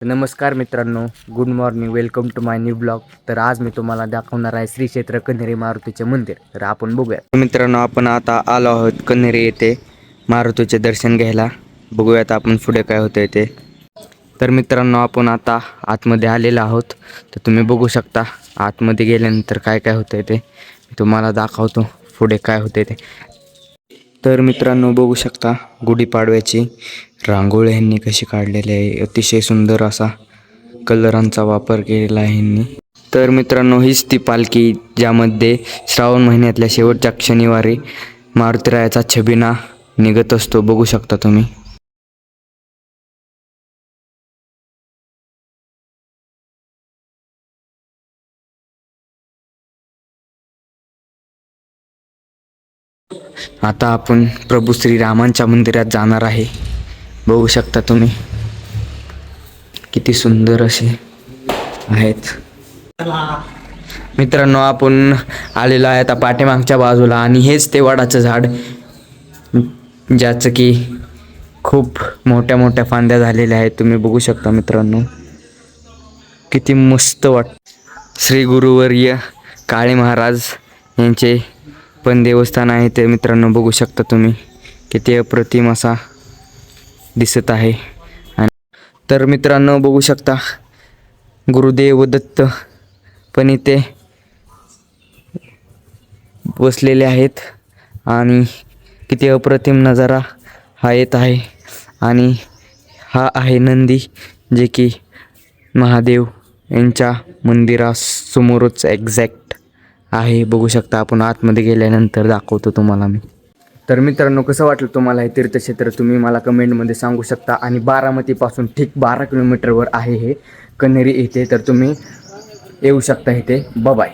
नमस्कार मित्रांनो, good morning, welcome to my new blog. तर आज मी तुम्हाला दाखवणार आहे श्री क्षेत्र कन्हेरी मारुतीचे मंदिर. तर आपण बघूया मित्रांनो, आपण आता आलो आहोत कन्हेरी येथे मारुतीचे दर्शन घ्यायला. बघूयात आपण पुढे काय होतंय ते. तर मित्रांनो, आपण आता आतमध्ये आलेलो आहोत. तर तुम्ही बघू शकता आतमध्ये गेल्यानंतर काय काय होतंय ते मी तुम्हाला दाखवतो पुढे काय होतंय ते. तर मित्रांनो, बघू शकता गुढीपाडव्याची रांगोळी ह्यांनी कशी काढलेली आहे. अतिशय सुंदर असा कलरांचा वापर केलेला आहे ह्यांनी. तर मित्रांनो, हीच ती पालखी ज्यामध्ये श्रावण महिन्यातल्या शेवटच्या शनिवारी मारुतीरायाचा छबिना निघत असतो. बघू शकता तुम्ही. आता आपण प्रभू श्रीरामांच्या मंदिरात जाणार आहे. बघू शकता तुम्ही किती सुंदर असे आहेत. मित्रांनो, आपण आलेलो आहे आता पाठीमागच्या बाजूला आणि हेच ते वडाचं झाड ज्याचं की खूप मोठ्या मोठ्या फांद्या झालेल्या आहेत. तुम्ही बघू शकता मित्रांनो, किती मस्त श्री गुरुवर्य काळे महाराज यांचे पण देवस्थान आहे ते. मित्रांनो, बघू शकता तुम्ही किती अप्रतिम असा दिसत आहे. तर मित्रांनो, बघू शकता गुरुदेव दत्त पण इथे बसलेले आहेत आणि किती अप्रतिम नजारा हा येत आहे. आणि हा आहे नंदी, जे की महादेव यांच्या मंदिरासमोरच एक्झॅक्ट आहे. बघू शकता, आपण आतमध्ये गेल्यानंतर दाखवतो तुम्हाला मी. तर मित्रांनो, कसं वाटलं तुम्हाला हे तीर्थक्षेत्र तुम्ही मला कमेंटमध्ये सांगू शकता. आणि बारामतीपासून ठीक 12 किलोमीटरवर आहे हे कन्हेरी येथे. तर तुम्ही येऊ शकता इथे. बाय.